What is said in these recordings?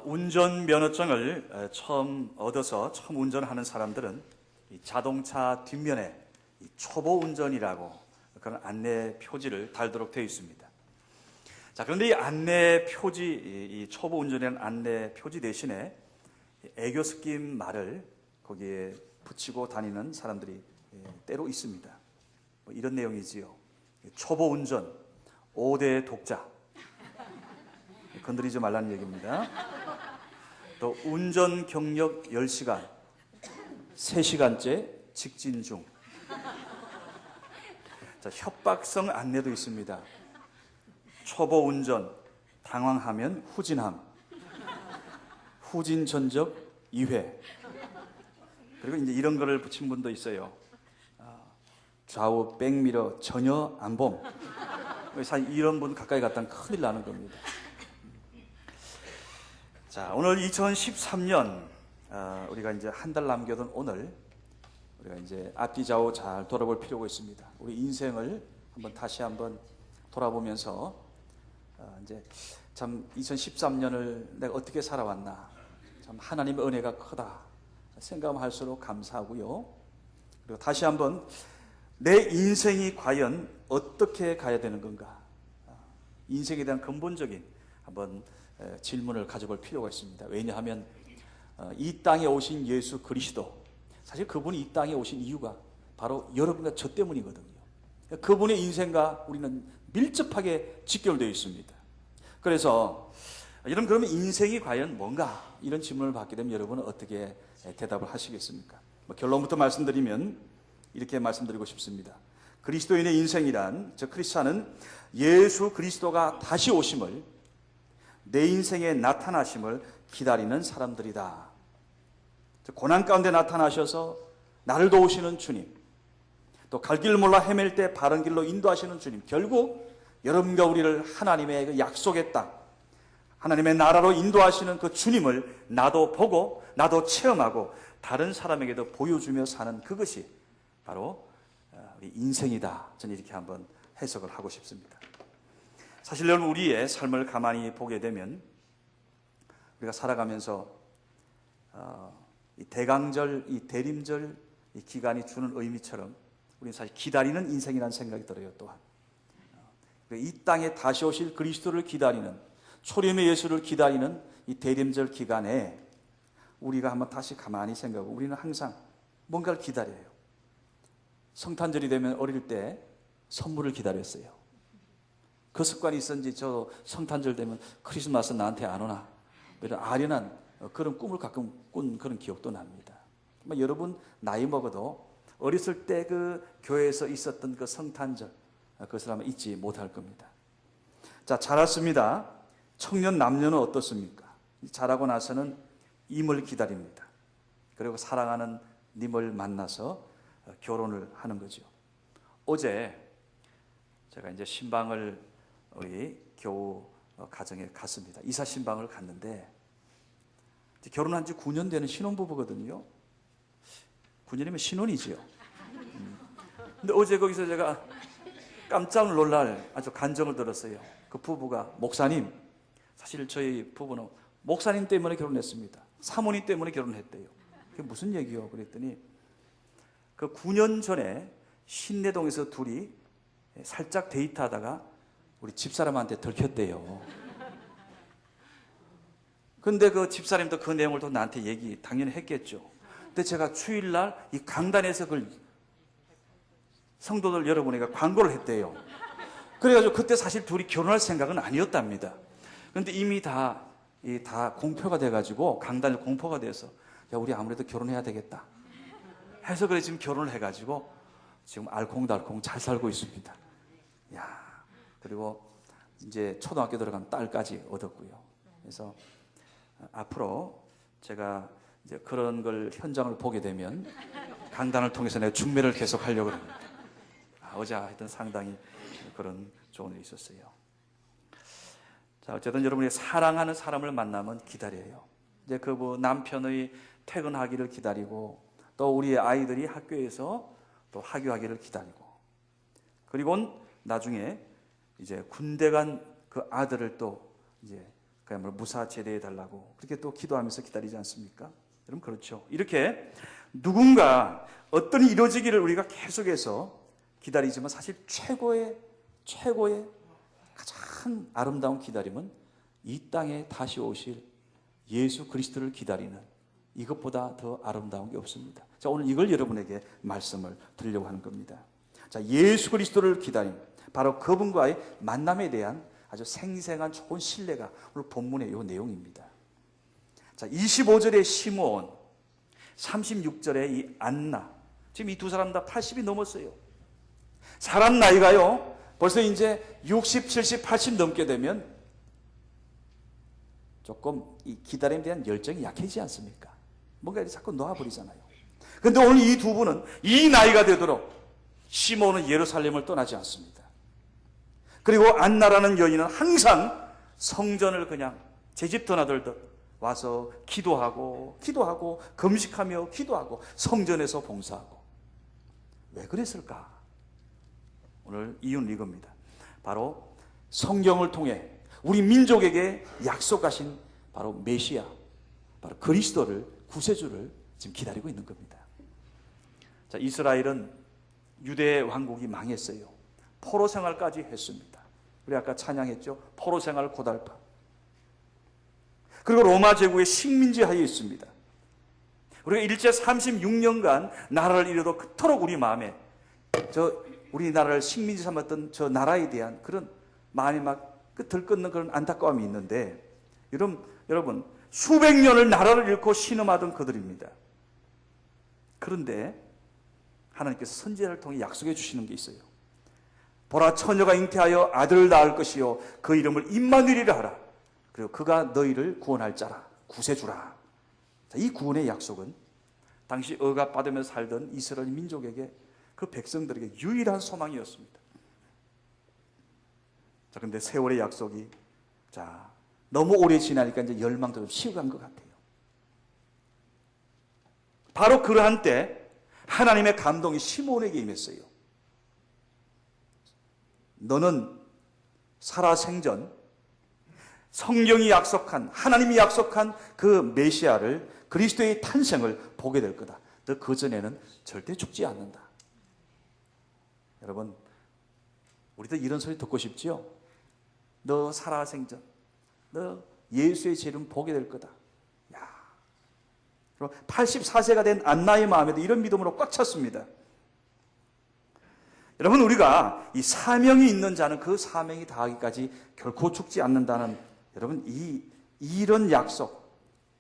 운전면허증을 처음 얻어서 처음 운전하는 사람들은 이 자동차 뒷면에 이 초보 운전이라고 그런 안내 표지를 달도록 되어 있습니다. 자, 그런데 이 안내 표지, 이 초보 운전이라는 안내 표지 대신에 애교 섞인 말을 거기에 붙이고 다니는 사람들이 때로 있습니다. 뭐 이런 내용이지요. 초보 운전, 5대 독자. 건드리지 말라는 얘기입니다. 또 운전 경력 10시간, 3시간째 직진 중. 자, 협박성 안내도 있습니다. 초보 운전, 당황하면 후진함. 후진 전적 2회. 그리고 이제 이런 거를 붙인 분도 있어요. 좌우 백미러 전혀 안 봄. 사실 이런 분 가까이 갔다면 큰일 나는 겁니다. 자, 오늘 2013년 우리가 이제 한 달 남겨둔 오늘 우리가 이제 앞뒤 좌우 잘 돌아볼 필요가 있습니다. 우리 인생을 다시 한번 돌아보면서 이제 참 2013년을 내가 어떻게 살아왔나, 참 하나님의 은혜가 크다 생각하면 할수록 감사하고요. 그리고 다시 한번 내 인생이 과연 어떻게 가야 되는 건가, 인생에 대한 근본적인 한번 질문을 가져볼 필요가 있습니다. 왜냐하면 이 땅에 오신 예수 그리스도, 사실 그분이 이 땅에 오신 이유가 바로 여러분과 저 때문이거든요. 그분의 인생과 우리는 밀접하게 직결되어 있습니다. 그래서 여러분, 그러면 인생이 과연 뭔가, 이런 질문을 받게 되면 여러분은 어떻게 대답을 하시겠습니까? 결론부터 말씀드리면 이렇게 말씀드리고 싶습니다. 그리스도인의 인생이란, 저 크리스찬은 예수 그리스도가 다시 오심을, 내 인생에 나타나심을 기다리는 사람들이다. 고난 가운데 나타나셔서 나를 도우시는 주님, 또 갈 길 몰라 헤맬 때 바른 길로 인도하시는 주님, 결국 여러분과 우리를 하나님의 그 약속의 땅, 하나님의 나라로 인도하시는 그 주님을 나도 보고 나도 체험하고 다른 사람에게도 보여주며 사는 그것이 바로 우리 인생이다. 저는 이렇게 한번 해석을 하고 싶습니다. 사실 여러분, 우리의 삶을 가만히 보게 되면 우리가 살아가면서 이 대강절, 이 대림절 이 기간이 주는 의미처럼 우리는 사실 기다리는 인생이라는 생각이 들어요. 또한 이 땅에 다시 오실 그리스도를 기다리는, 초림의 예수를 기다리는 이 대림절 기간에 우리가 한번 다시 가만히 생각하고, 우리는 항상 뭔가를 기다려요. 성탄절이 되면 어릴 때 선물을 기다렸어요. 그 습관이 있었는지 저 성탄절 되면 크리스마스 나한테 안 오나, 이런 아련한 그런 꿈을 가끔 꾼 그런 기억도 납니다. 여러분 나이 먹어도 어렸을 때 그 교회에서 있었던 그 성탄절, 그것을 아마 잊지 못할 겁니다. 자, 자랐습니다. 청년 남녀는 어떻습니까? 자라고 나서는 임을 기다립니다. 그리고 사랑하는 님을 만나서 결혼을 하는 거죠. 어제 제가 이제 신방을 우리 교우 가정에 갔습니다. 이사 신방을 갔는데 결혼한 지 9년 되는 신혼부부거든요. 9년이면 신혼이지요. 근데 어제 거기서 제가 깜짝 놀랄 아주 간정을 들었어요. 그 부부가, 목사님, 사실 저희 부부는 목사님 때문에 결혼했습니다. 사모님 때문에 결혼했대요. 그게 무슨 얘기요? 그랬더니 그 9년 전에 신내동에서 둘이 살짝 데이트하다가 우리 집사람한테 들켰대요. 근데 그 집사람도 그 내용을 또 나한테 얘기 당연히 했겠죠. 근데 제가 주일날 이 강단에서 그걸 성도들 여러분에게 광고를 했대요. 그래가지고 그때 사실 둘이 결혼할 생각은 아니었답니다. 그런데 이미 다 공표가 돼가지고, 강단에 공포가 돼서, 야, 우리 아무래도 결혼해야 되겠다 해서 그래 지금 결혼을 해가지고 지금 알콩달콩 잘 살고 있습니다. 야, 그리고 이제 초등학교 들어간 딸까지 얻었고요. 그래서 앞으로 제가 이제 그런 걸 현장을 보게 되면 강단을 통해서 내가 중매를 계속 하려고 합니다. 어제 하여튼 상당히 그런 좋은 일이 있었어요. 자, 어쨌든 여러분이 사랑하는 사람을 만나면 기다려요. 이제 그 남편의 퇴근하기를 기다리고, 또 우리의 아이들이 학교에서 또 하교하기를 기다리고, 그리고 나중에 이제 군대 간 그 아들을 또 이제 그야말로 무사 제대해 달라고 그렇게 또 기도하면서 기다리지 않습니까? 여러분 그렇죠. 이렇게 누군가 어떤 일이 이루어지기를 우리가 계속해서 기다리지만 사실 최고의 가장 아름다운 기다림은 이 땅에 다시 오실 예수 그리스도를 기다리는 이것보다 더 아름다운 게 없습니다. 자, 오늘 이걸 여러분에게 말씀을 드리려고 하는 겁니다. 자, 예수 그리스도를 기다림, 바로 그분과의 만남에 대한 아주 생생한 좋은 신뢰가 오늘 본문의 이 내용입니다. 자, 25절의 시므온, 36절의 이 안나, 지금 이 두 사람 다 80이 넘었어요. 사람 나이가요, 벌써 이제 60, 70, 80 넘게 되면 조금 이 기다림에 대한 열정이 약해지지 않습니까? 뭔가 자꾸 놓아버리잖아요. 그런데 오늘 이 두 분은 이 나이가 되도록 시므온은 예루살렘을 떠나지 않습니다. 그리고 안나라는 여인은 항상 성전을 그냥 제 집 드나들듯 와서 기도하고 금식하며 기도하고 성전에서 봉사하고. 왜 그랬을까? 오늘 이유는 이겁니다. 바로 성경을 통해 우리 민족에게 약속하신 바로 메시아, 바로 그리스도를, 구세주를 지금 기다리고 있는 겁니다. 자, 이스라엘은 유대 왕국이 망했어요. 포로 생활까지 했습니다. 우리 아까 찬양했죠? 포로 생활 고달파. 그리고 로마 제국의 식민지 하에 있습니다. 우리가 일제 36년간 나라를 이뤄도 그토록 우리 마음에 우리나라를 식민지 삼았던 저 나라에 대한 그런 마음이 막 들끓는 그런 안타까움이 있는데, 여러분 수백 년을 나라를 잃고 신음하던 그들입니다. 그런데 하나님께서 선지자를 통해 약속해 주시는 게 있어요. 보라, 처녀가 잉태하여 아들을 낳을 것이요 그 이름을 임마누엘이라 하라. 그리고 그가 너희를 구원할 자라, 구세주라. 자, 이 구원의 약속은 당시 억압받으며 살던 이스라엘 민족에게, 그 백성들에게 유일한 소망이었습니다. 자, 근데 세월의 약속이 너무 오래 지나니까 이제 열망도 좀 식어간 것 같아요. 바로 그러한 때 하나님의 감동이 시므온에게 임했어요. 너는 살아생전 성경이 약속한, 하나님이 약속한 그 메시아를, 그리스도의 탄생을 보게 될 거다. 너 그전에는 절대 죽지 않는다. 여러분, 우리도 이런 소리 듣고 싶지요? 너 살아생전, 너 예수의 재림 보게 될 거다. 야, 84세가 된 안나의 마음에도 이런 믿음으로 꽉 찼습니다. 여러분, 우리가 이 사명이 있는 자는 그 사명이 다하기까지 결코 죽지 않는다는, 여러분, 이런 약속,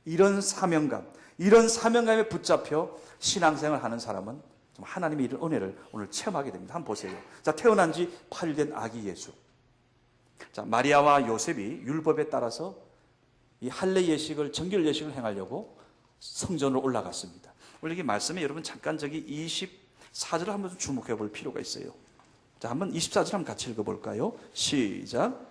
이런 사명감에 붙잡혀 신앙생활을 하는 사람은 좀 하나님의 이런 은혜를 오늘 체험하게 됩니다. 한번 보세요. 자, 태어난 지 8일 된 아기 예수. 자, 마리아와 요셉이 율법에 따라서 이 할례 예식을, 정결 예식을 행하려고 성전으로 올라갔습니다. 우리 이 말씀에 여러분 잠깐 저기 24절을 한번 주목해 볼 필요가 있어요. 자, 한번 24절 한번 같이 읽어볼까요? 시작.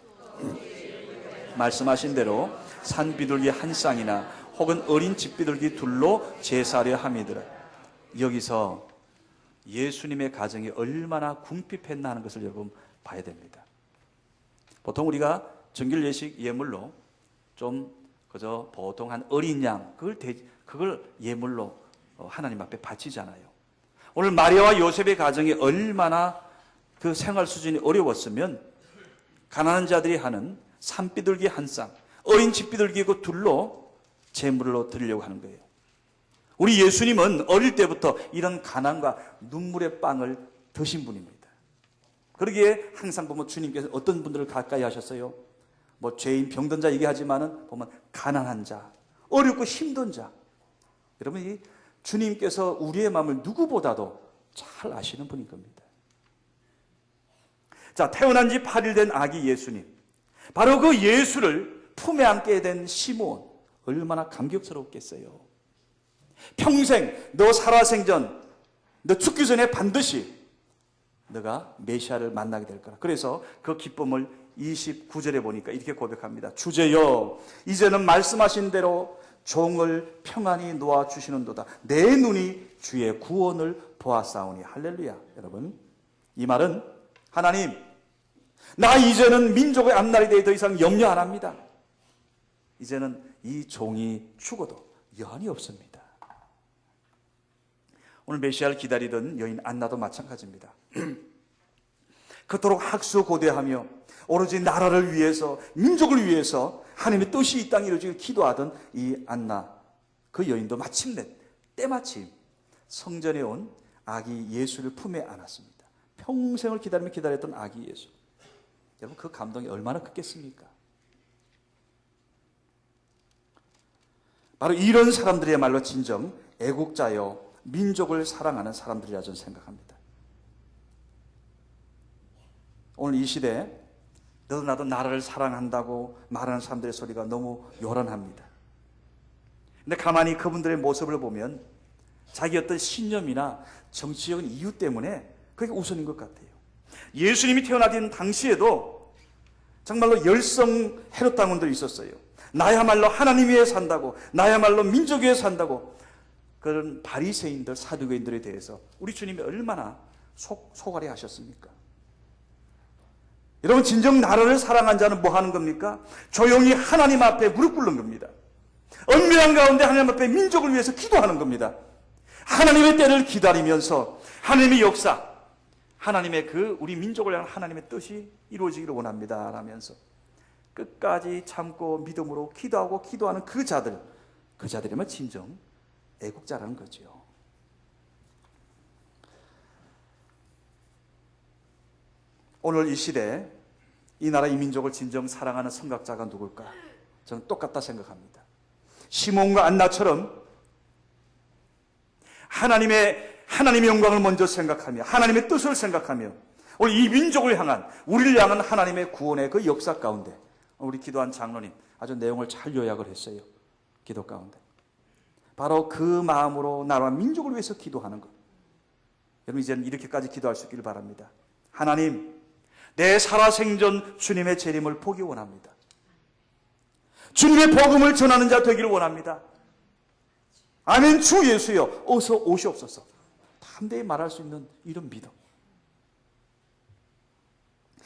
말씀하신 대로 산 비둘기 한 쌍이나 혹은 어린 집비둘기 둘로 제사하려 함이더라. 여기서 예수님의 가정이 얼마나 궁핍했나 하는 것을 여러분 봐야 됩니다. 보통 우리가 정결 예식 예물로 좀 그저 보통 한 어린 양 그걸 예물로 하나님 앞에 바치잖아요. 오늘 마리아와 요셉의 가정이 얼마나 그 생활 수준이 어려웠으면 가난한 자들이 하는 산비둘기 한 쌍, 어린 집비둘기 그 둘로 제물로 드리려고 하는 거예요. 우리 예수님은 어릴 때부터 이런 가난과 눈물의 빵을 드신 분입니다. 그러기에 항상 보면 주님께서 어떤 분들을 가까이 하셨어요? 뭐 죄인, 병든 자 얘기하지만은 보면 가난한 자, 어렵고 힘든 자. 여러분, 이 주님께서 우리의 마음을 누구보다도 잘 아시는 분인 겁니다. 자, 태어난 지 8일 된 아기 예수님. 바로 그 예수를 품에 안게 된 시므온. 얼마나 감격스럽겠어요. 평생 너 살아생전, 너 죽기 전에 반드시 너가 메시아를 만나게 될 거라. 그래서 그 기쁨을 29절에 보니까 이렇게 고백합니다. 주제여, 이제는 말씀하신 대로 종을 평안히 놓아주시는도다. 내 눈이 주의 구원을 보았사오니. 할렐루야. 여러분, 이 말은 하나님, 나 이제는 민족의 앞날에 대해 더 이상 염려 안 합니다. 이제는 이 종이 죽어도 여한이 없습니다. 오늘 메시아를 기다리던 여인 안나도 마찬가지입니다. 그토록 학수고대하며 오로지 나라를 위해서, 민족을 위해서 하나님의 뜻이 이 땅에 이루어지길 기도하던 이 안나, 그 여인도 마침내 때마침 성전에 온 아기 예수를 품에 안았습니다. 평생을 기다리며 기다렸던 아기 예수. 여러분, 그 감동이 얼마나 크겠습니까? 바로 이런 사람들이야말로 진정 애국자여 민족을 사랑하는 사람들이라 저는 생각합니다. 오늘 이 시대에 너도 나도 나라를 사랑한다고 말하는 사람들의 소리가 너무 요란합니다. 근데 가만히 그분들의 모습을 보면 자기 어떤 신념이나 정치적인 이유 때문에 그게 우선인 것 같아요. 예수님이 태어나던 당시에도 정말로 열성 헤롯 당원들이 있었어요. 나야말로 하나님 위해 산다고, 나야말로 민족 위해 산다고. 그런 바리새인들, 사두개인들에 대해서 우리 주님이 얼마나 소갈이 하셨습니까? 여러분, 진정 나라를 사랑한 자는 뭐 하는 겁니까? 조용히 하나님 앞에 무릎 꿇는 겁니다. 엄밀한 가운데 하나님 앞에 민족을 위해서 기도하는 겁니다. 하나님의 때를 기다리면서 하나님의 역사, 하나님의 우리 민족을 향한 하나님의 뜻이 이루어지기를 원합니다 라면서 끝까지 참고 믿음으로 기도하고 기도하는 그 자들이면 진정 애국자라는 거죠. 오늘 이 시대에 이 나라 이 민족을 진정 사랑하는 선각자가 누굴까? 저는 똑같다 생각합니다. 시몬과 안나처럼 하나님의 영광을 먼저 생각하며 하나님의 뜻을 생각하며 오늘 이 민족을 향한, 우리를 향한 하나님의 구원의 그 역사 가운데 우리 기도한 장로님 아주 내용을 잘 요약을 했어요. 기도 가운데 바로 그 마음으로 나라와 민족을 위해서 기도하는 것. 여러분, 이제는 이렇게까지 기도할 수 있기를 바랍니다. 하나님, 내 살아생전 주님의 재림을 보기 원합니다. 주님의 복음을 전하는 자 되기를 원합니다. 아멘. 주 예수여, 어서 오시옵소서. 담대히 말할 수 있는 이런 믿음.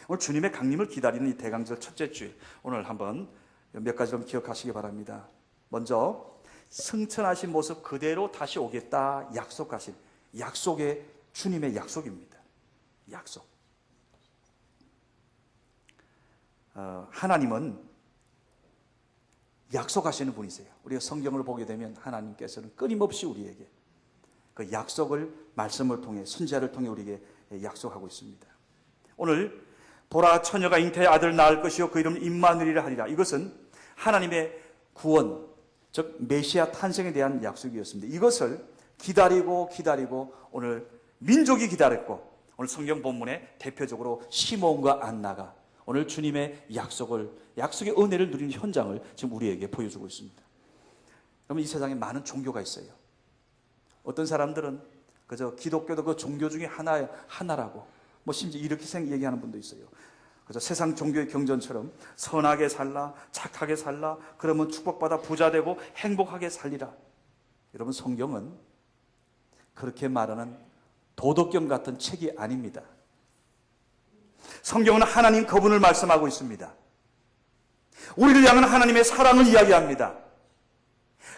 오늘 주님의 강림을 기다리는 이 대강절 첫째 주일, 오늘 한번 몇 가지 좀 기억하시기 바랍니다. 먼저 승천하신 모습 그대로 다시 오겠다 약속하신 약속의 주님의 약속입니다. 약속. 하나님은 약속하시는 분이세요. 우리가 성경을 보게 되면 하나님께서는 끊임없이 우리에게 그 약속을 말씀을 통해, 선지자를 통해 우리에게 약속하고 있습니다. 오늘 보라, 처녀가 잉태의 아들을 낳을 것이요 그 이름은 임마누엘이라 하리라. 이것은 하나님의 구원, 즉 메시아 탄생에 대한 약속이었습니다. 이것을 기다리고 오늘 민족이 기다렸고, 오늘 성경 본문에 대표적으로 시몬과 안나가 오늘 주님의 약속의 은혜를 누리는 현장을 지금 우리에게 보여주고 있습니다. 여러분, 이 세상에 많은 종교가 있어요. 어떤 사람들은 그저 기독교도 그 종교 중에 하나라고, 심지어 이렇게 얘기하는 분도 있어요. 그저 세상 종교의 경전처럼 선하게 살라, 착하게 살라, 그러면 축복받아 부자 되고 행복하게 살리라. 여러분, 성경은 그렇게 말하는 도덕경 같은 책이 아닙니다. 성경은 하나님 그분을 말씀하고 있습니다. 우리를 향한 하나님의 사랑을 이야기합니다.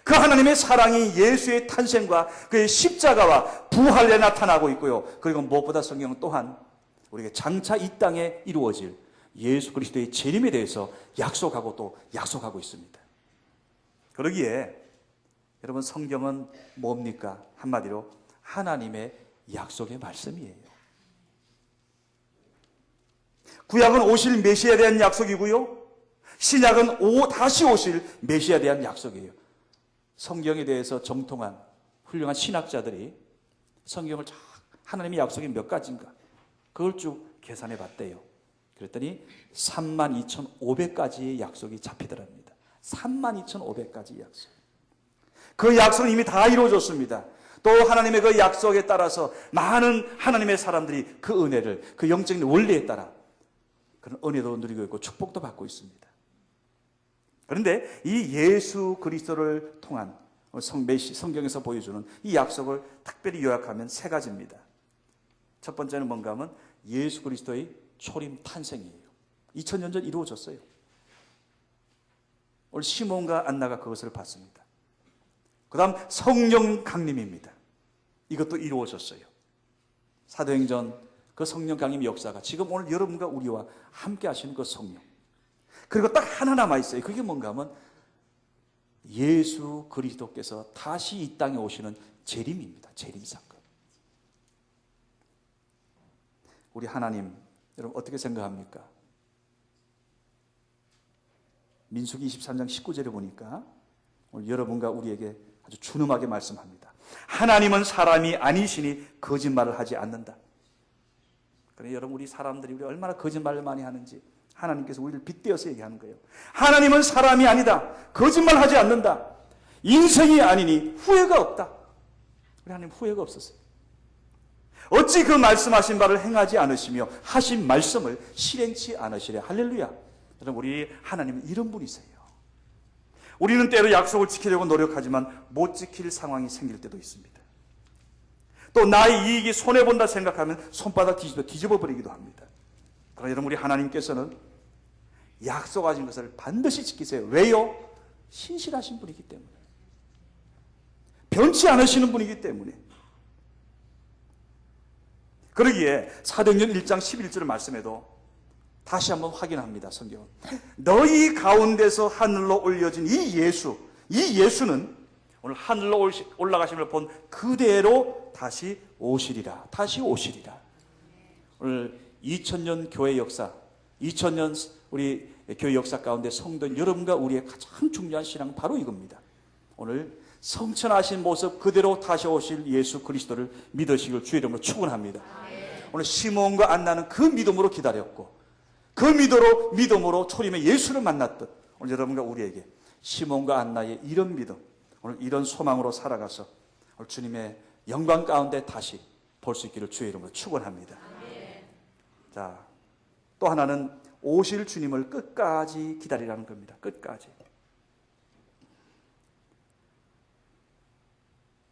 그 하나님의 사랑이 예수의 탄생과 그의 십자가와 부활에 나타나고 있고요. 그리고 무엇보다 성경은 또한 우리에게 장차 이 땅에 이루어질 예수 그리스도의 재림에 대해서 약속하고 또 약속하고 있습니다. 그러기에 여러분, 성경은 뭡니까? 한마디로 하나님의 약속의 말씀이에요. 구약은 오실 메시아에 대한 약속이고요, 신약은 다시 오실 메시아에 대한 약속이에요. 성경에 대해서 정통한 훌륭한 신학자들이 성경을 하나님의 약속이 몇 가지인가 그걸 쭉 계산해 봤대요. 그랬더니 32,500가지의 약속이 잡히더랍니다. 32,500가지 약속. 그 약속은 이미 다 이루어졌습니다. 또 하나님의 그 약속에 따라서 많은 하나님의 사람들이 그 은혜를, 그 영적인 원리에 따라 그런 은혜도 누리고 있고 축복도 받고 있습니다. 그런데 이 예수 그리스도를 통한 성경에서 보여주는 이 약속을 특별히 요약하면 세 가지입니다. 첫 번째는 뭔가 하면 예수 그리스도의 초림 탄생이에요. 2000년 전 이루어졌어요. 오늘 시몬과 안나가 그것을 봤습니다. 그 다음 성령 강림입니다. 이것도 이루어졌어요. 사도행전 그 성령 강림 역사가 지금 오늘 여러분과 우리와 함께 하시는 그 성령. 그리고 딱 하나 남아있어요. 그게 뭔가 하면 예수 그리스도께서 다시 이 땅에 오시는 재림입니다. 재림 사건. 우리 하나님, 여러분 어떻게 생각합니까? 민수기 23장 19절에 보니까 오늘 여러분과 우리에게 아주 준엄하게 말씀합니다. 하나님은 사람이 아니시니 거짓말을 하지 않는다. 그래 여러분, 우리 사람들이 우리 얼마나 거짓말을 많이 하는지 하나님께서 우리를 빗대어서 얘기하는 거예요. 하나님은 사람이 아니다. 거짓말하지 않는다. 인생이 아니니 후회가 없다. 우리 하나님 후회가 없었어요. 어찌 그 말씀하신 바를 행하지 않으시며 하신 말씀을 실행치 않으시래. 할렐루야. 여러분, 우리 하나님은 이런 분이세요. 우리는 때로 약속을 지키려고 노력하지만 못 지킬 상황이 생길 때도 있습니다. 또 나의 이익이 손해본다 생각하면 손바닥 뒤집어 버리기도 합니다. 그러나 여러분, 우리 하나님께서는 약속하신 것을 반드시 지키세요. 왜요? 신실하신 분이기 때문에. 변치 않으시는 분이기 때문에. 그러기에 사도행전 1장 11절 말씀에도 다시 한번 확인합니다. 성경은 너희 가운데서 하늘로 올려진 이 예수는 오늘 하늘로 올라가심을 본 그대로 다시 오시리라. 다시 오시리라. 오늘 2000년 교회 역사, 2000년 우리 교회 역사 가운데 성도인 여러분과 우리의 가장 중요한 신앙은 바로 이겁니다. 오늘 성천하신 모습 그대로 다시 오실 예수 그리스도를 믿으시길 주의 이름으로 축원합니다. 오늘 시몬과 안나는 그 믿음으로 기다렸고 그 믿음으로 초림의 예수를 만났듯 오늘 여러분과 우리에게 시몬과 안나의 이런 믿음, 오늘 이런 소망으로 살아가서 오늘 주님의 영광 가운데 다시 볼 수 있기를 주의 이름으로 축원합니다. 자, 또 하나는 오실 주님을 끝까지 기다리라는 겁니다. 끝까지.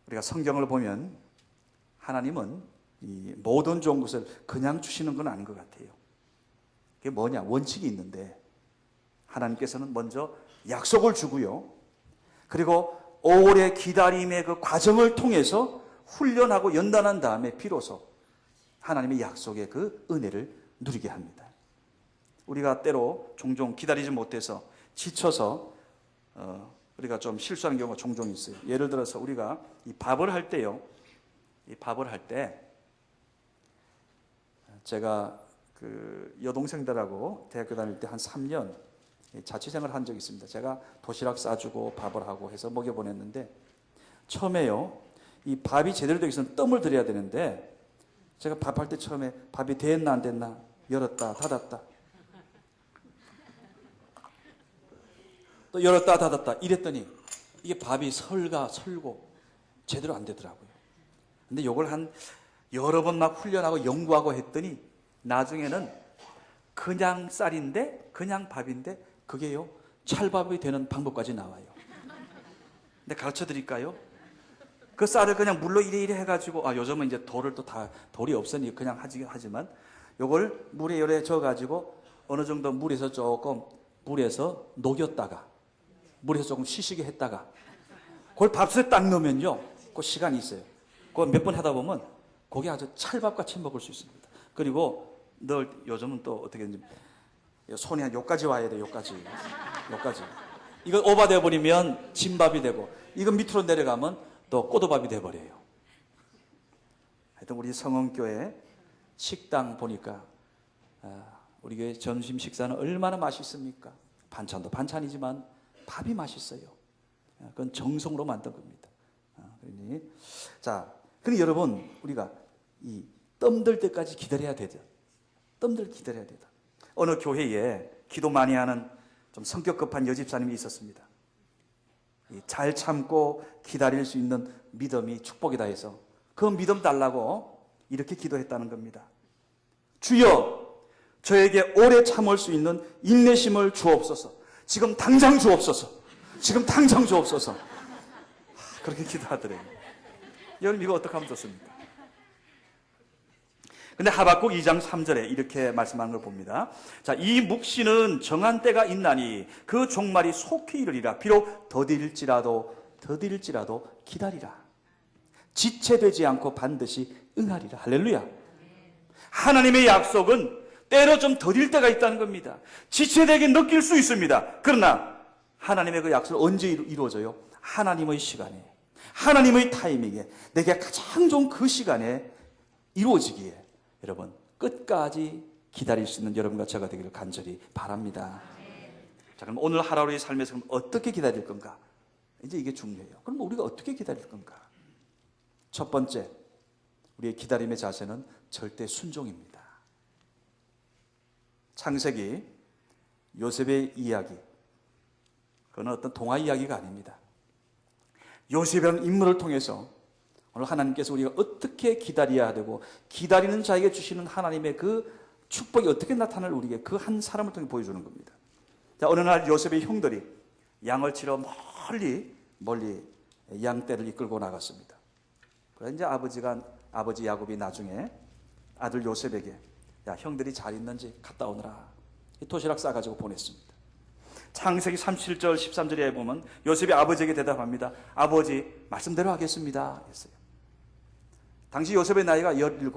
우리가 성경을 보면 하나님은 이 모든 좋은 것을 그냥 주시는 건 아닌 것 같아요. 그게 뭐냐? 원칙이 있는데 하나님께서는 먼저 약속을 주고요. 그리고 오래 기다림의 그 과정을 통해서 훈련하고 연단한 다음에 비로소 하나님의 약속의 그 은혜를 누리게 합니다. 우리가 때로 종종 기다리지 못해서 지쳐서 우리가 좀 실수하는 경우가 종종 있어요. 예를 들어서 우리가 이 밥을 할 때요. 이 밥을 할 때 제가 그 여동생들하고 대학교 다닐 때 한 3년 자취생을 한 적이 있습니다. 제가 도시락 싸주고 밥을 하고 해서 먹여보냈는데 처음에요. 이 밥이 제대로 되기 위해서는 뜸을 들여야 되는데 제가 밥할 때 처음에 밥이 됐나 안 됐나 열었다 닫았다 또 열었다 닫았다 이랬더니 이게 밥이 설고 제대로 안 되더라고요. 근데 이걸 한 여러 번 막 훈련하고 연구하고 했더니 나중에는 그냥 쌀인데 그냥 밥인데 그게요 찰밥이 되는 방법까지 나와요. 근데 가르쳐 드릴까요? 그 쌀을 그냥 물로 이래 해가지고 요즘은 이제 돌이 없으니 그냥 하지만 요걸 물에 열에 져가지고 어느 정도 물에서 녹였다가 물에서 조금 쉬시게 했다가 그걸 밥솥에 딱 넣으면요 그 시간이 있어요. 그거 몇 번 하다 보면 그게 아주 찰밥같이 먹을 수 있습니다. 그리고 요즘은 또 어떻게 했는지 손이 한 요까지 와야 돼요. 요까지. 이거 오버되어 버리면 진밥이 되고 이거 밑으로 내려가면 또 꼬도밥이 돼버려요. 하여튼 우리 성원교회 식당 보니까 우리 교회 점심 식사는 얼마나 맛있습니까? 반찬도 반찬이지만 밥이 맛있어요. 그건 정성으로 만든 겁니다. 그러니 여러분 우리가 이 뜸들 때까지 기다려야 되죠. 기다려야 되다. 어느 교회에 기도 많이 하는 좀 성격 급한 여집사님이 있었습니다. 잘 참고 기다릴 수 있는 믿음이 축복이다 해서 그 믿음 달라고 이렇게 기도했다는 겁니다. 주여, 저에게 오래 참을 수 있는 인내심을 주옵소서. 지금 당장 주옵소서. 그렇게 기도하더래요. 여러분 이거 어떻게 하면 좋습니까? 근데 하박국 2장 3절에 이렇게 말씀하는 걸 봅니다. 자, 이 묵시는 정한 때가 있나니 그 종말이 속히 이르리라. 비록 더딜지라도 기다리라. 지체되지 않고 반드시 응하리라. 할렐루야. 하나님의 약속은 때로 좀 더딜 때가 있다는 겁니다. 지체되게 느낄 수 있습니다. 그러나 하나님의 그 약속은 언제 이루어져요? 하나님의 시간에, 하나님의 타이밍에, 내게 가장 좋은 그 시간에 이루어지기에 여러분 끝까지 기다릴 수 있는 여러분과 제가 되기를 간절히 바랍니다. 자, 그럼 오늘 하루의 삶에서 어떻게 기다릴 건가? 이제 이게 중요해요. 그럼 우리가 어떻게 기다릴 건가? 첫 번째, 우리의 기다림의 자세는 절대 순종입니다. 창세기 요셉의 이야기, 그건 어떤 동화 이야기가 아닙니다. 요셉이라는 인물을 통해서 오늘 하나님께서 우리가 어떻게 기다려야 되고 기다리는 자에게 주시는 하나님의 그 축복이 어떻게 나타날 우리에게 그 한 사람을 통해 보여주는 겁니다. 자, 어느 날 요셉의 형들이 양을 치러 멀리 양떼를 이끌고 나갔습니다. 그래서 이제 아버지 야곱이 나중에 아들 요셉에게 야, 형들이 잘 있는지 갔다 오너라. 도시락 싸가지고 보냈습니다. 창세기 37절 13절에 보면 요셉이 아버지에게 대답합니다. 아버지 말씀대로 하겠습니다 했어요. 당시 요셉의 나이가 17.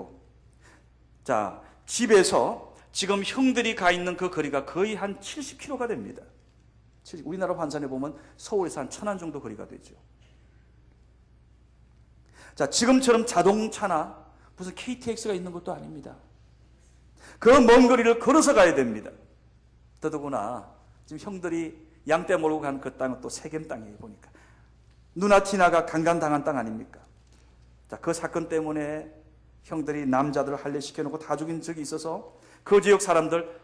자, 집에서 지금 형들이 가 있는 그 거리가 거의 한 70km가 됩니다. 우리나라 환산해 보면 서울에서 한 1000안 정도 거리가 되죠. 자, 지금처럼 자동차나 무슨 KTX가 있는 것도 아닙니다. 그 먼 거리를 걸어서 가야 됩니다. 더더구나 지금 형들이 양떼 몰고 간 그 땅은 또 세겜 땅이에요. 보니까 누나티나가 강간당한 땅 아닙니까? 자, 그 사건 때문에 형들이 남자들을 할례시켜놓고 다 죽인 적이 있어서 그 지역 사람들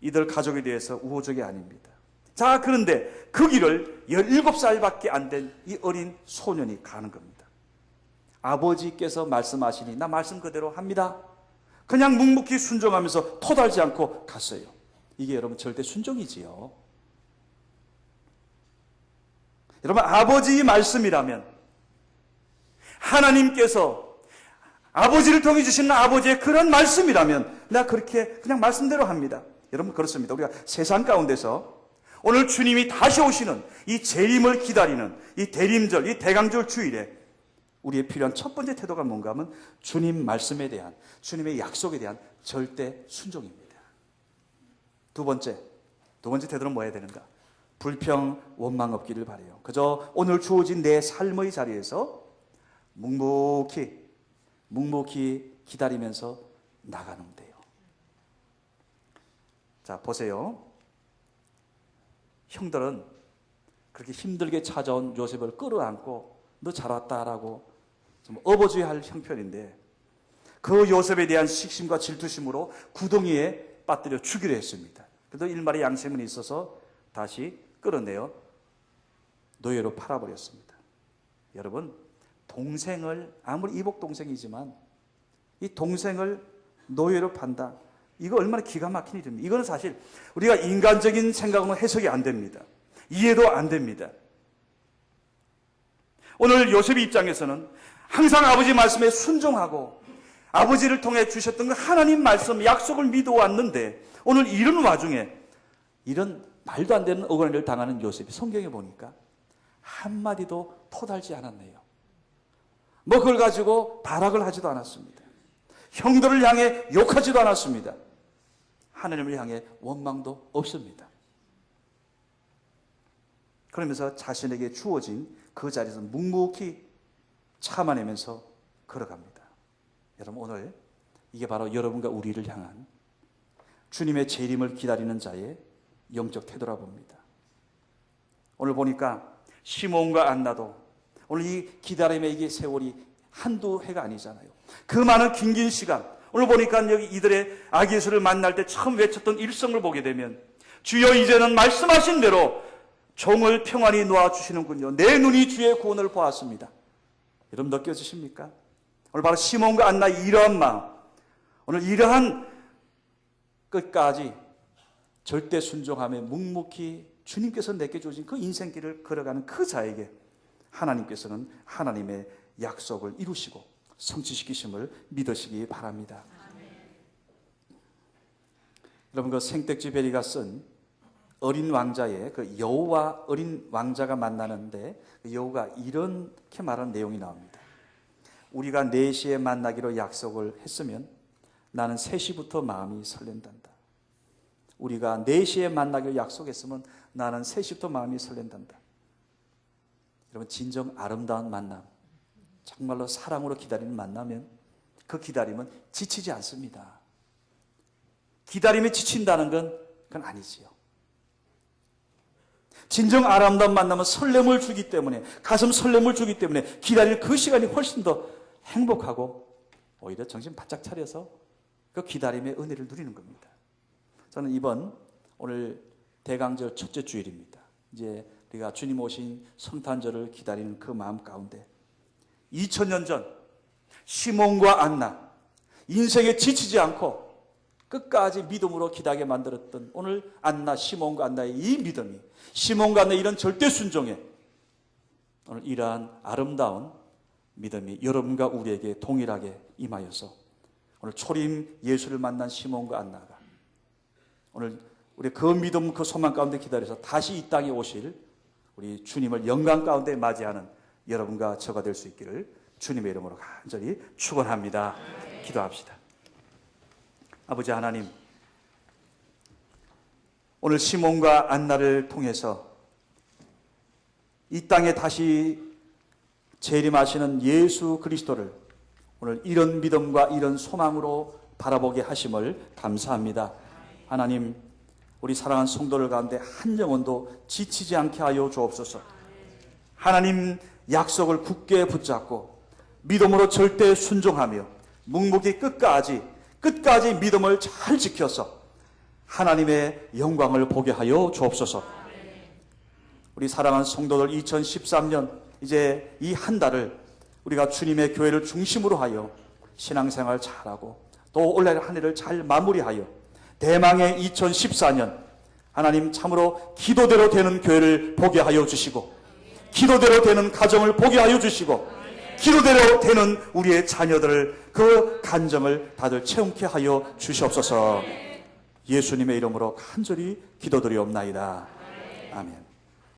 이들 가족에 대해서 우호적이 아닙니다. 자, 그런데 그 길을 17살밖에 안 된 이 어린 소년이 가는 겁니다. 아버지께서 말씀하시니 나 말씀 그대로 합니다. 그냥 묵묵히 순종하면서 토달지 않고 갔어요. 이게 여러분 절대 순종이지요. 여러분 아버지의 말씀이라면 하나님께서 아버지를 통해 주시는 아버지의 그런 말씀이라면 나 그렇게 그냥 말씀대로 합니다. 여러분 그렇습니다. 우리가 세상 가운데서 오늘 주님이 다시 오시는 이 재림을 기다리는 이 대림절, 이 대강절 주일에 우리의 필요한 첫 번째 태도가 뭔가 하면 주님 말씀에 대한, 주님의 약속에 대한 절대 순종입니다. 두 번째 태도는 뭐 해야 되는가? 불평, 원망 없기를 바라요. 그저 오늘 주어진 내 삶의 자리에서 묵묵히 기다리면서 나가는 데요. 자, 보세요. 형들은 그렇게 힘들게 찾아온 요셉을 끌어안고 너 잘 왔다라고 좀 업어줘야 할 형편인데 그 요셉에 대한 식심과 질투심으로 구덩이에 빠뜨려 죽이려 했습니다. 그래도 일말의 양심은 있어서 다시 끌어내어 노예로 팔아버렸습니다. 여러분, 동생을 아무리 이복 동생이지만 이 동생을 노예로 판다. 이거 얼마나 기가 막힌 일입니다. 이거는 사실 우리가 인간적인 생각으로 해석이 안 됩니다. 이해도 안 됩니다. 오늘 요셉의 입장에서는 항상 아버지 말씀에 순종하고 아버지를 통해 주셨던 그 하나님 말씀, 약속을 믿어왔는데 오늘 이런 와중에 이런 말도 안 되는 억울한 일을 당하는 요셉이 성경에 보니까 한마디도 토달지 않았네요. 뭐 그걸 가지고 발악을 하지도 않았습니다. 형들을 향해 욕하지도 않았습니다. 하나님을 향해 원망도 없습니다. 그러면서 자신에게 주어진 그 자리에서 묵묵히 참아내면서 걸어갑니다. 여러분 오늘 이게 바로 여러분과 우리를 향한 주님의 재림을 기다리는 자의 영적 태도라 봅니다. 오늘 보니까 시몬과 안나도 오늘 이 기다림의 이게 세월이 한두 해가 아니잖아요. 그 많은 긴 시간 오늘 보니까 여기 이들의 아기 예수를 만날 때 처음 외쳤던 일성을 보게 되면 주여 이제는 말씀하신 대로 종을 평안히 놓아주시는군요. 내 눈이 주의 구원을 보았습니다. 여러분 느껴지십니까? 오늘 바로 시몬과 안나의 이러한 마음, 오늘 이러한 끝까지 절대 순종함에 묵묵히 주님께서 내게 주신 그 인생길을 걸어가는 그 자에게 하나님께서는 하나님의 약속을 이루시고 성취시키심을 믿으시기 바랍니다. 여러분, 그 생텍쥐페리가 쓴 어린 왕자의 그 여우와 어린 왕자가 만나는데 그 여우가 이렇게 말하는 내용이 나옵니다. 우리가 4시에 만나기로 약속을 했으면 나는 3시부터 마음이 설렌단다. 우리가 4시에 만나기로 약속했으면 나는 3시부터 마음이 설렌단다. 여러분, 진정 아름다운 만남, 정말로 사랑으로 기다리는 만나면 그 기다림은 지치지 않습니다. 기다림에 지친다는 건 그건 아니지요. 진정 아름다운 만남은 설렘을 주기 때문에, 가슴 설렘을 주기 때문에 기다릴 그 시간이 훨씬 더 행복하고 오히려 정신 바짝 차려서 그 기다림의 은혜를 누리는 겁니다. 저는 오늘 대강절 첫째 주일입니다. 이제 우리가 주님 오신 성탄절을 기다리는 그 마음 가운데 2000년 전 시몬과 안나, 인생에 지치지 않고 끝까지 믿음으로 기다리게 만들었던 오늘 안나, 시몬과 안나의 이 믿음이, 시몬과 안나의 이런 절대 순종에 오늘 이러한 아름다운 믿음이 여러분과 우리에게 동일하게 임하여서 오늘 초림 예수를 만난 시몬과 안나가 오늘 우리 그 믿음, 그 소망 가운데 기다려서 다시 이 땅에 오실 우리 주님을 영광 가운데 맞이하는 여러분과 저가 될 수 있기를 주님의 이름으로 간절히 축원합니다. 기도합시다. 아버지 하나님, 오늘 시몬과 안나를 통해서 이 땅에 다시 재림하시는 예수 그리스도를 오늘 이런 믿음과 이런 소망으로 바라보게 하심을 감사합니다. 하나님, 우리 사랑하는 성도들 가운데 한 영혼도 지치지 않게 하여 주옵소서. 하나님 약속을 굳게 붙잡고 믿음으로 절대 순종하며 묵묵히 끝까지 믿음을 잘 지켜서 하나님의 영광을 보게 하여 주옵소서. 우리 사랑하는 성도들 2013년 이제 이 한 달을 우리가 주님의 교회를 중심으로 하여 신앙생활 잘하고 또 올해 한 해를 잘 마무리하여 대망의 2014년 하나님 참으로 기도대로 되는 교회를 보게 하여 주시고 기도대로 되는 가정을 보게 하여 주시고 기도대로 되는 우리의 자녀들을 그 간정을 다들 체험케 하여 주시옵소서. 예수님의 이름으로 간절히 기도드리옵나이다. 아멘.